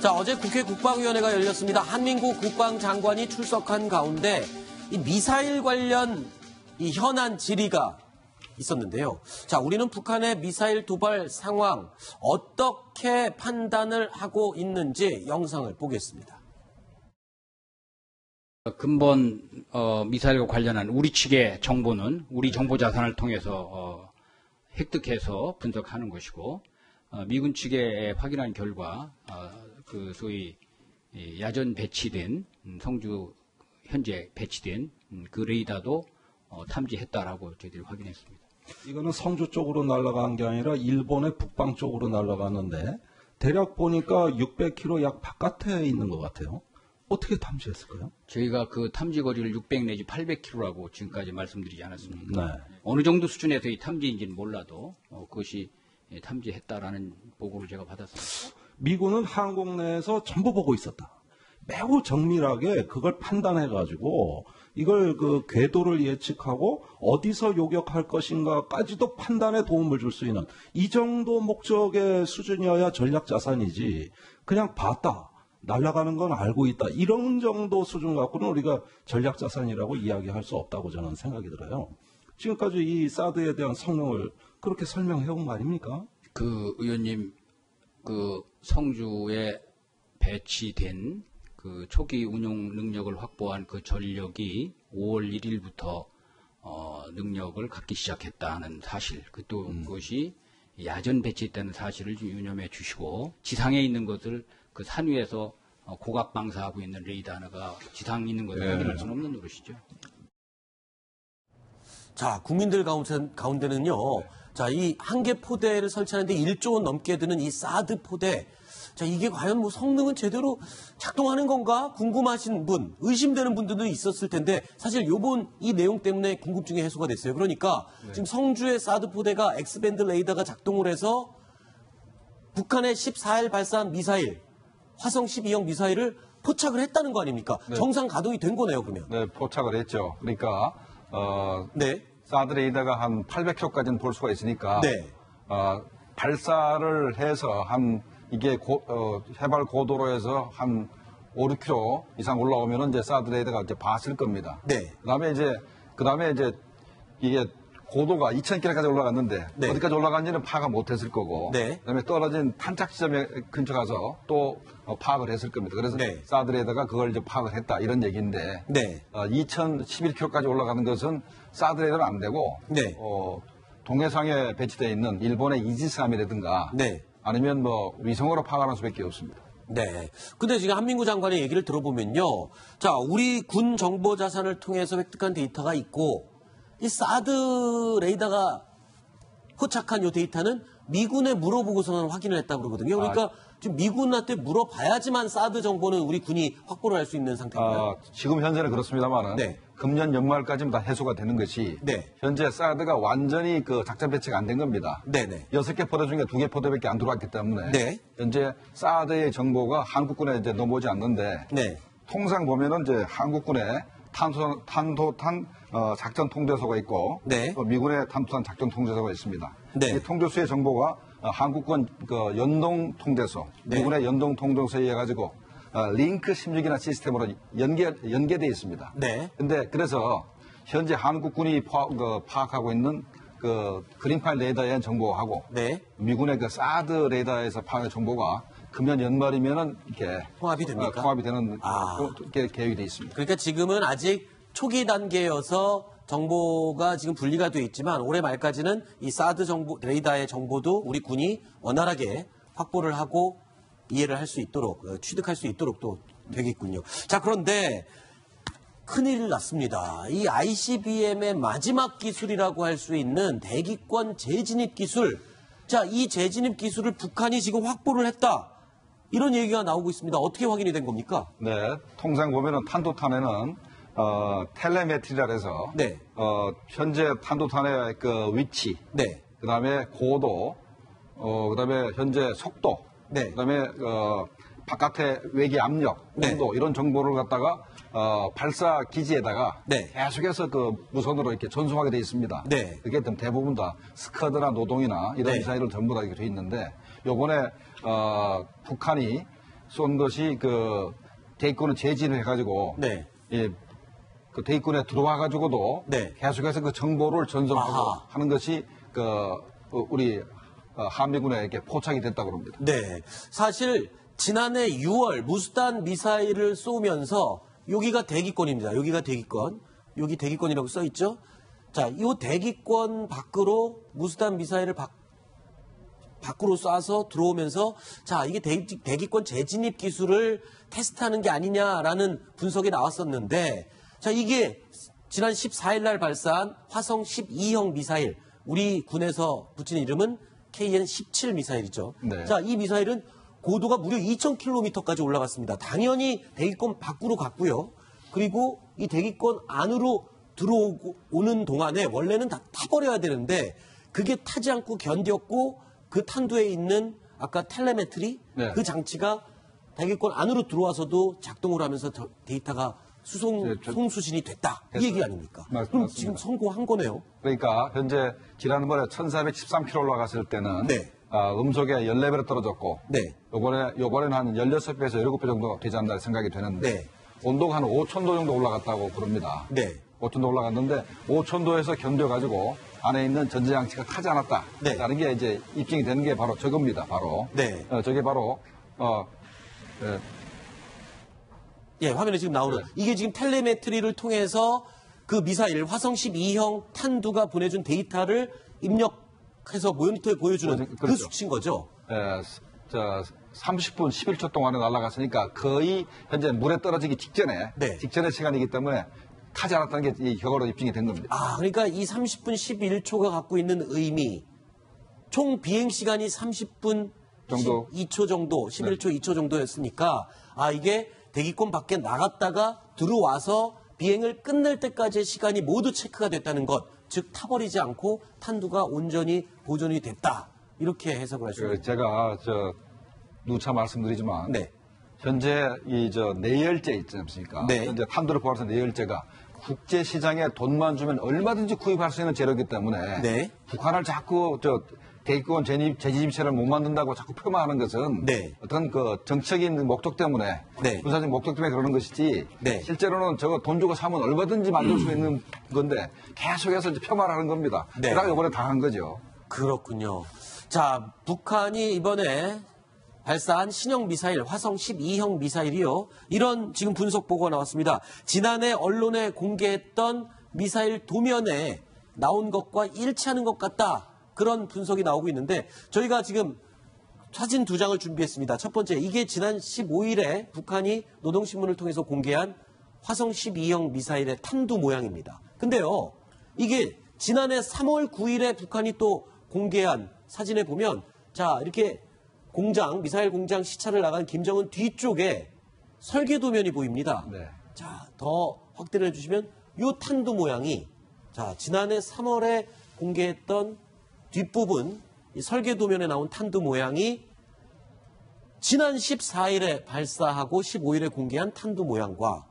자, 어제 국회 국방위원회가 열렸습니다. 한민구 국방장관이 출석한 가운데 이 미사일 관련 이 현안 질의가 있었는데요. 자, 우리는 북한의 미사일 도발 상황 어떻게 판단을 하고 있는지 영상을 보겠습니다. 근본 미사일과 관련한 우리 측의 정보는 우리 정보 자산을 통해서 획득해서 분석하는 것이고, 미군 측에 확인한 결과 그 소위 야전 배치된 성주 현재 배치된 그 레이더도 탐지했다라고 저희들이 확인했습니다. 이거는 성주 쪽으로 날아간 게 아니라 일본의 북방 쪽으로 날아갔는데 대략 보니까 600km 약 바깥에 있는 것 같아요. 어떻게 탐지했을까요? 저희가 그 탐지 거리를 600 내지 800km라고 지금까지 말씀드리지 않았습니까? 네. 어느 정도 수준에서의 탐지인지는 몰라도 그것이 탐지했다라는 보고를 제가 받았습니다. 미군은 한국 내에서 전부 보고 있었다. 매우 정밀하게 그걸 판단해가지고 이걸 그 궤도를 예측하고 어디서 요격할 것인가까지도 판단에 도움을 줄 수 있는 이 정도 목적의 수준이어야 전략 자산이지 그냥 봤다. 날아가는 건 알고 있다. 이런 정도 수준 갖고는 우리가 전략 자산이라고 이야기할 수 없다고 저는 생각이 들어요. 지금까지 이 사드에 대한 성능을 그렇게 설명해 온 거 아닙니까? 그 의원님, 그 성주에 배치된 그 초기 운용 능력을 확보한 그 전력이 5월 1일부터 능력을 갖기 시작했다는 사실, 그것이 야전 배치했다는 사실을 좀 유념해 주시고, 지상에 있는 것을 그 산 위에서 고각 방사하고 있는 레이더 하나가 지상에 있는 것을 확인할 수는 없는 노릇이죠. 자, 국민들 가운데는요. 자, 이 한 개 포대를 설치하는데 1조 원 넘게 드는 이 사드 포대. 자, 이게 과연 뭐 성능은 제대로 작동하는 건가 궁금하신 분, 의심되는 분들도 있었을 텐데 사실 요번 이 내용 때문에 궁금증이 해소가 됐어요. 그러니까 지금 성주의 사드 포대가 X밴드 레이더가 작동을 해서 북한의 14일 발사한 미사일, 화성 12형 미사일을 포착을 했다는 거 아닙니까? 네. 정상 가동이 된 거네요, 그러면. 네, 포착을 했죠. 그러니까 네. 사드 레이더가 한 800km까지는 볼 수가 있으니까 네. 발사를 해서 이게 해발 고도로에서 한 5, 6km 이상 올라오면은 이제 사드 레이더가 이제 봤을 겁니다. 네. 그다음에 이제 이게 고도가 2,000km까지 올라갔는데 네. 어디까지 올라간지는 파악을 못했을 거고, 네. 그다음에 떨어진 탄착 지점에 근처 가서 또 파악을 했을 겁니다. 그래서 네. 사드 레이더가 그걸 이제 파악을 했다 이런 얘기인데, 네. 2,011km까지 올라가는 것은 사드 레이더는 안 되고, 네. 동해상에 배치되어 있는 일본의 이지스함이라든가, 네. 아니면 뭐 위성으로 파악하는 수밖에 없습니다. 네. 근데 지금 한민구 장관의 얘기를 들어보면요. 자, 우리 군 정보 자산을 통해서 획득한 데이터가 있고, 이 사드 레이더가 포착한 이 데이터는 미군에 물어보고서는 확인을 했다고 그러거든요. 그러니까 지금 미군한테 물어봐야지만 사드 정보는 우리 군이 확보를 할 수 있는 상태인가요? 지금 현재는 그렇습니다만은, 네. 금년 연말까지는 다 해소가 되는 것이, 네. 현재 사드가 완전히 그 작전 배치가 안 된 겁니다. 네네. 6개 포대 중에 2개 포대밖에 안 들어왔기 때문에, 네. 현재 사드의 정보가 한국군에 이제 넘어오지 않는데, 네. 통상 보면은 이제 한국군에 탄도탄 작전 통제소가 있고, 네. 또 미군의 탄도탄 작전 통제소가 있습니다. 네. 이 통제소의 정보가 한국군 그 연동 통제소, 네. 미군의 연동 통제소에 의해 가지고 링크 16이나 시스템으로 연계되어 있습니다. 네. 근데 그래서 현재 한국군이 파악하고 있는 그 그린파일 레이더의 정보하고, 네. 미군의 그 사드 레이더에서 파악한 정보가 금년 연말이면은 이렇게 통합이 됩니까? 통합이 되는 아. 계획이 되어 있습니다. 그러니까 지금은 아직 초기 단계여서 정보가 지금 분리가 돼 있지만 올해 말까지는 이 사드 정보 레이더의 정보도 우리 군이 원활하게 확보를 하고 이해를 할 수 있도록 취득할 수 있도록 또 되겠군요. 자, 그런데 큰일 났습니다. 이 ICBM의 마지막 기술이라고 할 수 있는 대기권 재진입 기술. 자, 이 재진입 기술을 북한이 지금 확보를 했다. 이런 얘기가 나오고 있습니다. 어떻게 확인이 된 겁니까? 네, 통상 보면은 탄도탄에는 텔레메트리라 해서 네. 현재 탄도탄의 그 위치, 네. 그다음에 고도, 그다음에 현재 속도, 네. 그다음에 바깥의 외기 압력, 네. 온도 이런 정보를 갖다가 발사 기지에다가 네. 계속해서 그 무선으로 이렇게 전송하게 돼 있습니다. 네. 그게 대부분 다 스커드나 노동이나 이런 네. 미사일을 전부 다 이렇게 돼 있는데 요번에 북한이 쏜 것이 그 대기권을 재진해가지고 네. 예, 그 대기권에 들어와가지고도 네. 계속해서 그 정보를 전송하고 아하. 하는 것이 그 우리 한미군에 이렇게 포착이 됐다고 합니다. 네. 사실 지난해 6월 무스탄 미사일을 쏘면서 여기가 대기권입니다. 여기가 대기권. 여기 대기권이라고 써 있죠. 자, 이 대기권 밖으로 무스탄 미사일을 밖으로 쏴서 들어오면서 자, 이게 대기권 재진입 기술을 테스트하는 게 아니냐라는 분석이 나왔었는데 자, 이게 지난 14일 날 발사한 화성 12형 미사일 우리 군에서 붙인 이름은 KN-17 미사일이죠. 네. 자, 이 미사일은 고도가 무려 2,000km까지 올라갔습니다. 당연히 대기권 밖으로 갔고요. 그리고 이 대기권 안으로 들어오는 동안에 원래는 다 타버려야 되는데 그게 타지 않고 견뎠고 그 탄두에 있는 아까 텔레메트리 네. 그 장치가 대기권 안으로 들어와서도 작동을 하면서 데이터가 송수신이 됐다. 이 얘기 아닙니까? 그럼 맞습니다. 지금 성공한 거네요. 그러니까 현재 지난번에 1413km 올라갔을 때는 네. 음속에 14배로 떨어졌고 네. 요번에는 한 16배에서 17배 정도 되지 않나 생각이 되는데 네. 온도가 한 5,000도 정도 올라갔다고 그럽니다. 네. 5,000도 올라갔는데 5,000도에서 견뎌가지고 안에 있는 전자장치가 타지 않았다. 네. 라는 게 이제 입증이 되는 게 바로 저겁니다. 바로. 네. 저게 바로 예, 화면에 지금 나오는 네. 이게 지금 텔레메트리를 통해서 그 미사일 화성 12형 탄두가 보내준 데이터를 입력해서 모니터에 보여주는 그 그렇죠. 수치인 거죠. 30분 11초 동안에 날아갔으니까 거의 현재 물에 떨어지기 직전에 네. 직전의 시간이기 때문에 타지 않았다는 게 이 결과로 입증이 된 겁니다. 아, 그러니까 이 30분 11초가 갖고 있는 의미 총 비행 시간이 30분 정도. 12초 정도, 11초, 2초 정도였으니까 아, 이게 대기권 밖에 나갔다가 들어와서 비행을 끝낼 때까지의 시간이 모두 체크가 됐다는 것. 즉 타버리지 않고 탄두가 온전히 보존이 됐다. 이렇게 해석을 할 수 있습니다. 제가 누차 말씀드리지만 네. 현재 내열제 있지 않습니까? 네. 현재 탄두를 포함해서 내열제가 국제 시장에 돈만 주면 얼마든지 구입할 수 있는 재료이기 때문에 네. 북한을 자꾸 대기권 재진입체를 못 만든다고 자꾸 폄하하는 것은 네. 어떤 그 정치적인 목적 때문에 네. 군사적 목적 때문에 그러는 것이지 네. 실제로는 저거 돈 주고 사면 얼마든지 만들 수 있는 건데 계속해서 이제 폄하를 하는 겁니다. 네. 그러다가 이번에 당한 거죠. 그렇군요. 자, 북한이 이번에 발사한 신형 미사일, 화성 12형 미사일이요. 이런 지금 분석 보고가 나왔습니다. 지난해 언론에 공개했던 미사일 도면에 나온 것과 일치하는 것 같다. 그런 분석이 나오고 있는데 저희가 지금 사진 2장을 준비했습니다. 첫 번째, 이게 지난 15일에 북한이 노동신문을 통해서 공개한 화성 12형 미사일의 탄두 모양입니다. 근데요, 이게 지난해 3월 9일에 북한이 또 공개한 사진에 보면 자, 이렇게 미사일 공장 시찰을 나간 김정은 뒤쪽에 설계도면이 보입니다. 네. 자, 더 확대를 해주시면 이 탄두 모양이 자, 지난해 3월에 공개했던 뒷부분 이 설계도면에 나온 탄두 모양이 지난 14일에 발사하고 15일에 공개한 탄두 모양과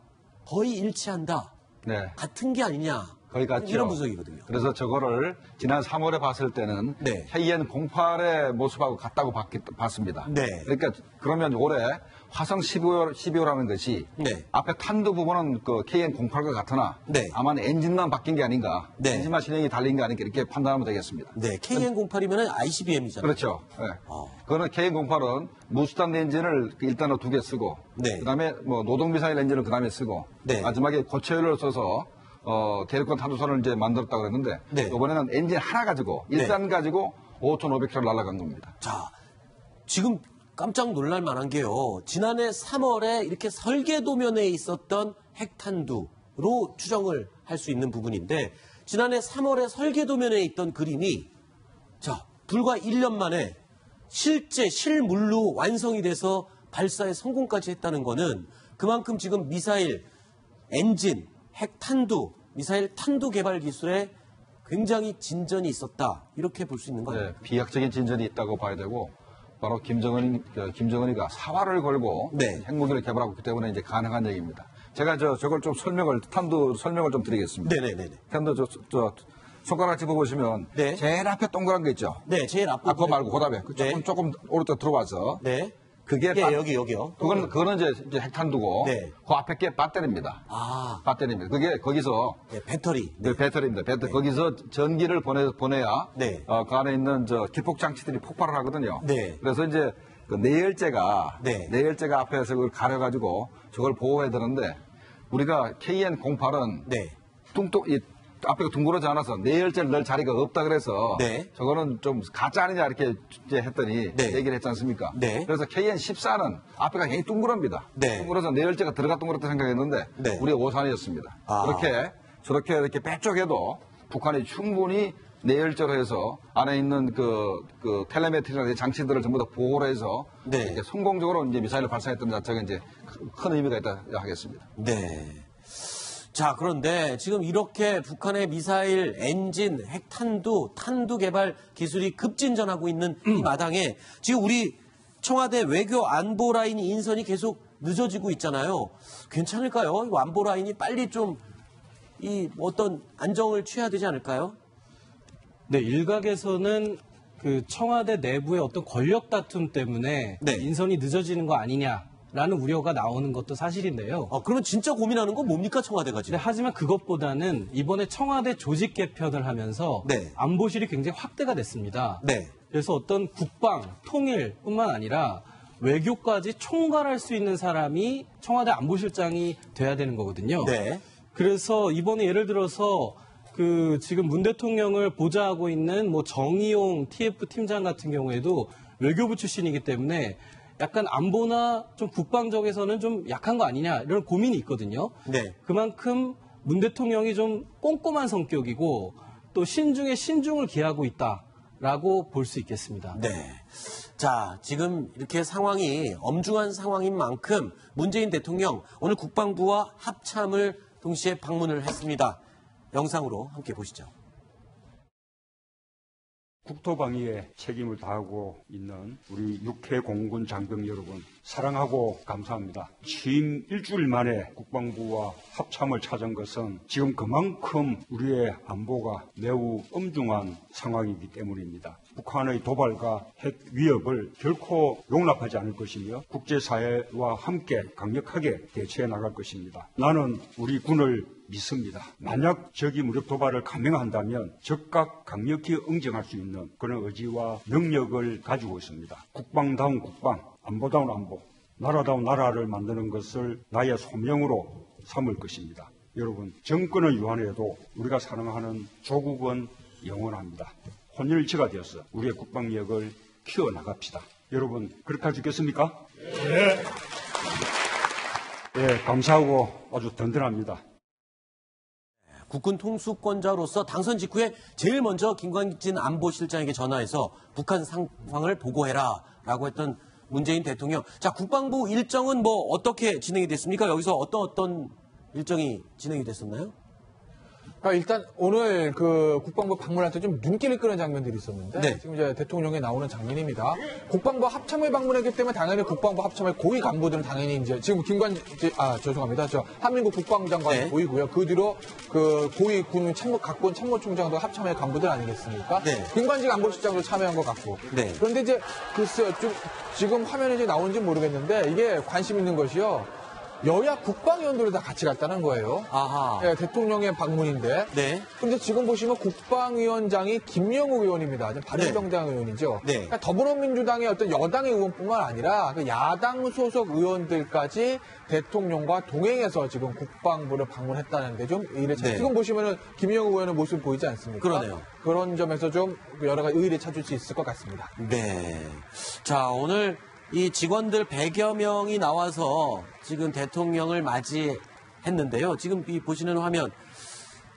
거의 일치한다. 네. 같은 게 아니냐. 거의 같죠. 이런 분석이거든요. 그래서 저거를 지난 3월에 봤을 때는 네. KN-08의 모습하고 같다고 봤습니다. 네. 그러니까 그러면 올해 화성 12호라는 것이 네. 앞에 탄두 부분은 그 KN-08과 같으나 네. 아마 엔진만 바뀐 게 아닌가, 네. 엔진만 실행이 달린 게 아닌가 이렇게 판단하면 되겠습니다. 네, KN-08이면 ICBM이잖아요. 그렇죠. 네. 그거는 KN-08은 무수단 엔진을 일단은 2개 쓰고, 네. 그다음에 뭐 노동미사일 엔진을 그다음에 쓰고, 네. 마지막에 고체연료를 써서 대륙간 탄두선을 이제 만들었다고 그랬는데, 네. 이번에는 엔진 하나 가지고, 일단 가지고 5,500km 날아간 겁니다. 자, 지금 깜짝 놀랄 만한 게요. 지난해 3월에 이렇게 설계도면에 있었던 핵탄두로 추정을 할 수 있는 부분인데, 지난해 3월에 설계도면에 있던 그림이, 자, 불과 1년 만에 실물로 완성이 돼서 발사에 성공까지 했다는 거는 그만큼 지금 미사일, 엔진, 핵탄두, 미사일 탄두 개발 기술에 굉장히 진전이 있었다. 이렇게 볼 수 있는 거예요. 네, 비약적인 진전이 있다고 봐야 되고, 바로 김정은이가 사활을 걸고 네. 핵무기를 개발하고 있기 때문에 이제 가능한 얘기입니다. 제가 저걸 좀 탄두 설명을 좀 드리겠습니다. 네네네. 탄두 손가락 짚어보시면 네. 제일 앞에 동그란 거 있죠. 네, 제일 앞부분. 그거 말고 그다음에 네. 조금 오른쪽 들어와서 네. 그게 예, 여기요. 그거는 이제 핵탄두고 네. 그 앞에 게 배터리입니다. 아, 배터리입니다. 그게 거기서 네, 배터리. 네, 배터리입니다. 거기서 전기를 보내야 네. 그 안에 있는 기폭 장치들이 폭발을 하거든요. 네. 그래서 이제 그 내열재가 네. 앞에서 그걸 가려가지고 저걸 보호해야 되는데 우리가 KN-08은 네. 앞에가 둥그러지 않아서 내열재를 넣을 자리가 없다 그래서 네. 저거는 좀 가짜 아니냐 이렇게 이제 했더니 네. 얘기를 했지 않습니까? 네. 그래서 KN-14는 앞에가 굉장히 둥그럽니다. 네. 둥그러서 내열재가 들어갔다 생각했는데 네. 우리가 오산이었습니다. 아. 저렇게 이렇게 빼쪽에도 북한이 충분히 내열재로 해서 안에 있는 그 텔레메트리나 장치들을 전부 다 보호를 해서 네. 이렇게 성공적으로 이제 미사일을 발사했던 자체가 이제 큰 의미가 있다 하겠습니다. 네. 자, 그런데 지금 이렇게 북한의 미사일, 엔진, 핵탄두, 탄두 개발 기술이 급진전하고 있는 이 마당에 지금 우리 청와대 외교 안보 라인 인선이 계속 늦어지고 있잖아요. 괜찮을까요? 이 안보 라인이 빨리 좀 이 어떤 안정을 취해야 되지 않을까요? 네, 일각에서는 그 청와대 내부의 어떤 권력 다툼 때문에 네. 인선이 늦어지는 거 아니냐라는 우려가 나오는 것도 사실인데요. 그러면 진짜 고민하는 건 뭡니까, 청와대가 네, 지금? 하지만 그것보다는 이번에 청와대 조직 개편을 하면서 네. 안보실이 굉장히 확대가 됐습니다. 네. 그래서 어떤 국방, 통일뿐만 아니라 외교까지 총괄할 수 있는 사람이 청와대 안보실장이 돼야 되는 거거든요. 네. 그래서 이번에 예를 들어서 그 지금 문 대통령을 보좌하고 있는 뭐 정의용 TF 팀장 같은 경우에도 외교부 출신이기 때문에 약간 안보나 좀 국방적에서는 좀 약한 거 아니냐 이런 고민이 있거든요. 네. 그만큼 문 대통령이 좀 꼼꼼한 성격이고 또 신중에 신중을 기하고 있다라고 볼 수 있겠습니다. 네. 자, 지금 이렇게 상황이 엄중한 상황인 만큼 문재인 대통령 오늘 국방부와 합참을 동시에 방문을 했습니다. 영상으로 함께 보시죠. 국토방위에 책임을 다하고 있는 우리 육해 공군 장병 여러분 사랑하고 감사합니다. 취임 일주일 만에 국방부와 합참을 찾은 것은 지금 그만큼 우리의 안보가 매우 엄중한 상황이기 때문입니다. 북한의 도발과 핵 위협을 결코 용납하지 않을 것이며 국제사회와 함께 강력하게 대처해 나갈 것입니다. 나는 우리 군을 믿습니다. 만약 적이 무력 도발을 감행한다면 적각 강력히 응징할 수 있는 그런 의지와 능력을 가지고 있습니다. 국방다운 국방, 안보다운 안보, 나라다운 나라를 만드는 것을 나의 소명으로 삼을 것입니다. 여러분, 정권은 유한해도 우리가 사랑하는 조국은 영원합니다. 혼혈일치가 되어서 우리의 국방력을 키워나갑시다. 여러분, 그렇게 할 수 있겠습니까? 네. 네, 감사하고 아주 든든합니다. 국군 통수권자로서 당선 직후에 제일 먼저 김광진 안보실장에게 전화해서 북한 상황을 보고해라 라고 했던 문재인 대통령. 자, 국방부 일정은 뭐 어떻게 진행이 됐습니까? 여기서 어떤 일정이 진행이 됐었나요? 일단 오늘 그 국방부 방문할 때 좀 눈길을 끄는 장면들이 있었는데 네. 지금 이제 대통령이 나오는 장면입니다. 국방부 합참을 방문했기 때문에 당연히 국방부 합참의 고위 간부들은 당연히 이제 지금 죄송합니다. 한민국 국방장관이 네. 보이고요. 그 뒤로 그 고위 군 각군 참모총장도 합참의 간부들 아니겠습니까? 네. 김관직 안보실장도 참여한 것 같고. 네. 그런데 이제 글쎄요, 좀 지금 화면에 이제 나오는지 모르겠는데 이게 관심 있는 것이요. 여야 국방위원들이 다 같이 갔다는 거예요. 아하. 네, 대통령의 방문인데. 네. 근데 지금 보시면 국방위원장이 김영우 의원입니다. 바른정당 의원이죠. 네. 그러니까 더불어민주당의 어떤 여당의 의원뿐만 아니라 그 야당 소속 의원들까지 대통령과 동행해서 지금 국방부를 방문했다는 게 좀 의의를 네. 지금 보시면은 김영우 의원의 모습 보이지 않습니까? 그러네요. 그런 점에서 좀 여러 가지 의의를 찾을 수 있을 것 같습니다. 네. 자, 오늘 이 직원들 100여 명이 나와서 지금 대통령을 맞이했는데요. 지금 이 보시는 화면.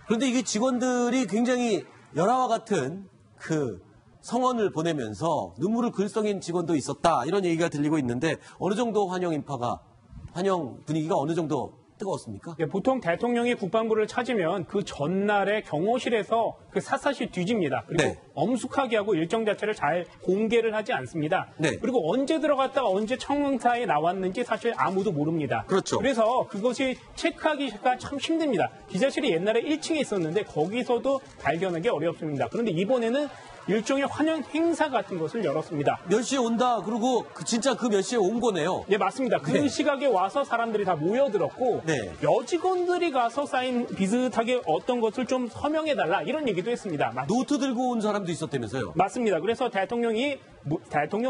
그런데 이게 직원들이 굉장히 열화와 같은 그 성원을 보내면서 눈물을 글썽인 직원도 있었다. 이런 얘기가 들리고 있는데 어느 정도 환영 분위기가 어느 정도 뜨거웠습니까? 보통 대통령이 국방부를 찾으면 그 전날에 경호실에서 그 샅샅이 뒤집니다. 그리고 네. 엄숙하게 하고 일정 자체를 잘 공개를 하지 않습니다. 네. 그리고 언제 들어갔다가 언제 청사에 나왔는지 사실 아무도 모릅니다. 그렇죠. 그래서 그것이 체크하기가 참 힘듭니다. 기자실이 옛날에 1층에 있었는데 거기서도 발견하기 어렵습니다. 그런데 이번에는 일종의 환영 행사 같은 것을 열었습니다. 몇 시에 온다. 그리고 진짜 그 몇 시에 온 거네요. 네, 맞습니다. 그 네. 시각에 와서 사람들이 다 모여들었고 네. 여직원들이 가서 사인 비슷하게 어떤 것을 좀 서명해달라 이런 얘기도 했습니다. 노트 들고 온 사람도 있었다면서요. 맞습니다. 그래서 대통령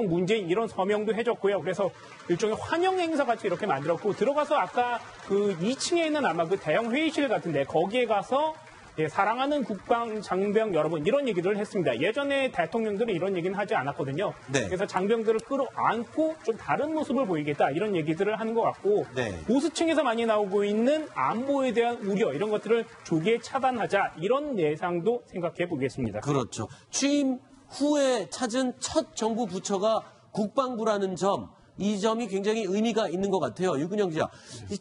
문재인 이런 서명도 해줬고요. 그래서 일종의 환영 행사 같이 이렇게 만들었고 들어가서 아까 그 2층에 있는 아마 그 대형 회의실 같은데 거기에 가서 예, 사랑하는 국방 장병 여러분 이런 얘기를 했습니다. 예전에 대통령들은 이런 얘기는 하지 않았거든요. 네. 그래서 장병들을 끌어안고 좀 다른 모습을 보이겠다 이런 얘기들을 하는 것 같고 네. 보수층에서 많이 나오고 있는 안보에 대한 우려 이런 것들을 조기에 차단하자 이런 예상도 생각해 보겠습니다. 그렇죠. 취임 후에 찾은 첫 정부 부처가 국방부라는 점, 이 점이 굉장히 의미가 있는 것 같아요. 유근영 기자.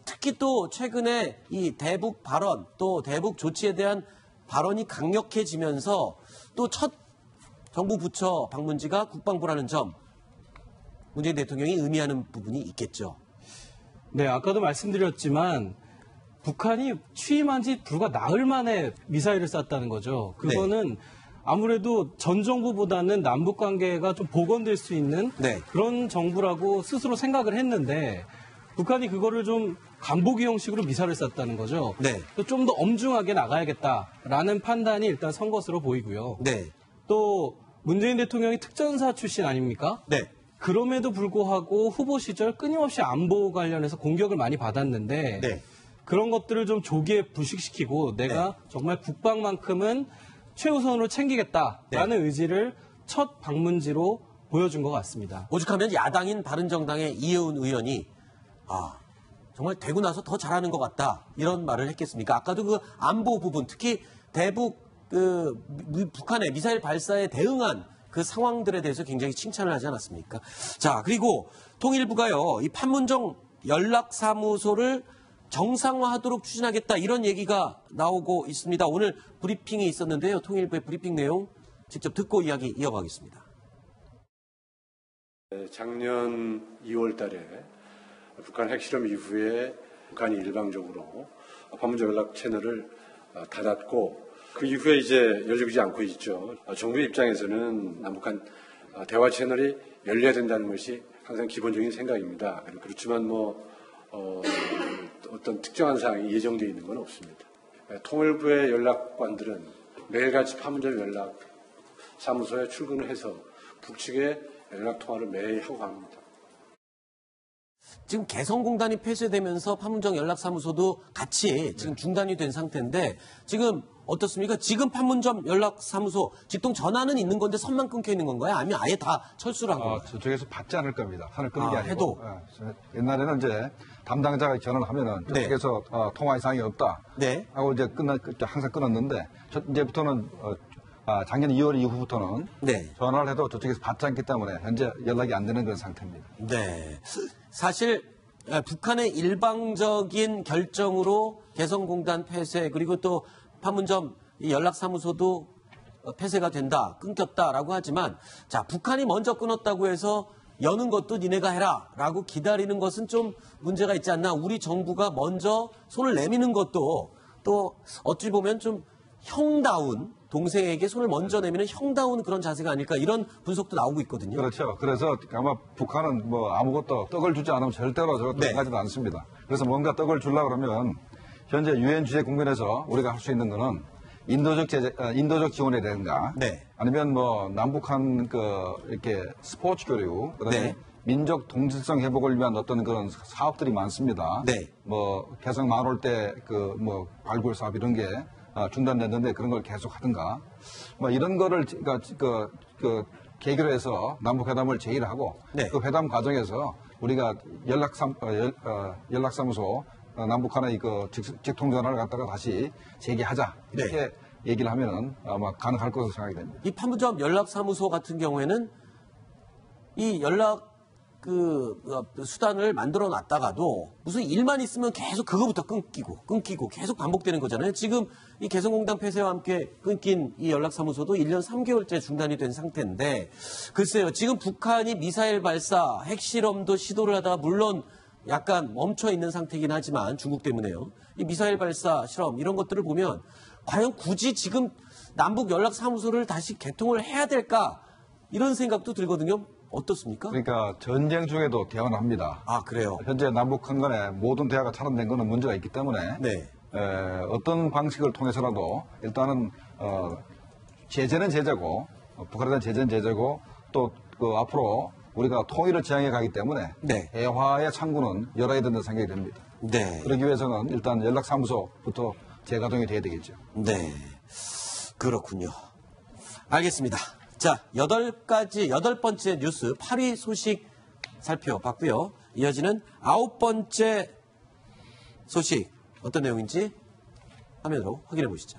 특히 또 최근에 이 대북 발언, 또 대북 조치에 대한 발언이 강력해지면서 또 첫 정부 부처 방문지가 국방부라는 점, 문재인 대통령이 의미하는 부분이 있겠죠. 네, 아까도 말씀드렸지만 북한이 취임한 지 불과 나흘 만에 미사일을 쐈다는 거죠. 그거는 아무래도 전 정부보다는 남북 관계가 좀 복원될 수 있는 네. 그런 정부라고 스스로 생각을 했는데 북한이 그거를 좀 간보기 형식으로 미사를 쐈다는 거죠. 네. 좀 더 엄중하게 나가야겠다라는 판단이 일단 선 것으로 보이고요. 네. 또 문재인 대통령이 특전사 출신 아닙니까? 네. 그럼에도 불구하고 후보 시절 끊임없이 안보 관련해서 공격을 많이 받았는데 네. 그런 것들을 좀 조기에 불식시키고 내가 정말 국방만큼은 최우선으로 챙기겠다라는 의지를 첫 방문지로 보여준 것 같습니다. 오죽하면 야당인 바른정당의 이혜훈 의원이 정말 되고 나서 더 잘하는 것 같다 이런 말을 했겠습니까? 아까도 그 안보 부분 특히 대북 북한의 미사일 발사에 대응한 그 상황들에 대해서 굉장히 칭찬을 하지 않았습니까? 자, 그리고 통일부가요 이 판문점 연락사무소를 정상화하도록 추진하겠다 이런 얘기가 나오고 있습니다. 오늘 브리핑이 있었는데요. 통일부의 브리핑 내용 직접 듣고 이야기 이어가겠습니다. 작년 2월 달에 북한 핵실험 이후에 북한이 일방적으로 판문점 연락 채널을 닫았고 그 이후에 이제 열리지 않고 있죠. 정부의 입장에서는 남북한 대화 채널이 열려야 된다는 것이 항상 기본적인 생각입니다. 그렇지만 어떤 특정한 사항이 예정되어 있는 건 없습니다. 통일부의 연락관들은 매일같이 판문점 연락 사무소에 출근을 해서 북측의 연락 통화를 매일 하고 갑니다. 지금 개성공단이 폐쇄되면서 판문점 연락사무소도 같이 지금 중단이 된 상태인데 지금 어떻습니까? 지금 판문점 연락사무소 직통 전화는 있는 건데 선만 끊겨 있는 건가요? 아니면 아예 다 철수를 한 건가요? 저쪽에서 받지 않을 겁니다. 선을 끊는 게 아니고. 해도? 옛날에는 이제 담당자가 전화를 하면은 저쪽에서 통화 이상이 없다. 네. 하고 이제 항상 끊었는데 이제부터는 작년 2월 이후부터는 전화를 해도 저쪽에서 받지 않기 때문에 현재 연락이 안 되는 그런 상태입니다. 네. 사실 북한의 일방적인 결정으로 개성공단 폐쇄 그리고 또 판문점 연락사무소도 폐쇄가 된다, 끊겼다라고 하지만 자 북한이 먼저 끊었다고 해서 여는 것도 니네가 해라라고 기다리는 것은 좀 문제가 있지 않나. 우리 정부가 먼저 손을 내미는 것도 또 어찌 보면 좀 형다운 동생에게 손을 먼저 내미는 형다운 그런 자세가 아닐까 이런 분석도 나오고 있거든요. 그렇죠. 그래서 아마 북한은 아무것도 떡을 주지 않으면 절대로 저것도 하지도 않습니다. 그래서 뭔가 떡을 주려고 그러면 현재 유엔 주재 국면에서 우리가 할 수 있는 거는 인도적 지원이라든가 아니면 남북한 이렇게 스포츠 교류 그다음에 민족 동질성 회복을 위한 어떤 그런 사업들이 많습니다. 개성 만올 때 발굴 사업 이런 게 중단됐는데 그런 걸 계속 하든가 이런 거를 계기로 해서 남북회담을 제의하고 그 회담 과정에서 우리가 연락사무소 남북한의 직통전화를 갖다가 다시 재개하자 이렇게 얘기를 하면은 아마 가능할 것으로 생각이 됩니다. 이 판문점 연락사무소 같은 경우에는 이 연락 수단을 만들어 놨다가도 무슨 일만 있으면 계속 그거부터 끊기고 계속 반복되는 거잖아요. 지금 이 개성공단 폐쇄와 함께 끊긴 이 연락사무소도 1년 3개월째 중단이 된 상태인데 글쎄요. 지금 북한이 미사일 발사, 핵실험도 시도를 하다가 물론 약간 멈춰 있는 상태이긴 하지만 중국 때문에요. 이 미사일 발사, 실험 이런 것들을 보면 과연 굳이 지금 남북 연락사무소를 다시 개통을 해야 될까 이런 생각도 들거든요. 어떻습니까? 그러니까 전쟁 중에도 대화는 합니다. 아, 그래요? 현재 남북한 간에 모든 대화가 차단된 것은 문제가 있기 때문에 네. 어떤 방식을 통해서라도 일단은 제재는 제재고 북한에 대한 제재는 제재고 또 앞으로 우리가 통일을 지향해 가기 때문에 네. 대화의 창구는 열어야 된다는 생각이 듭니다. 네. 그러기 위해서는 일단 연락사무소부터 재가동이 돼야 되겠죠. 네. 그렇군요. 알겠습니다. 자, 8번째 뉴스 8위 소식 살펴봤고요. 이어지는 9번째 소식 어떤 내용인지 화면으로 확인해 보시죠.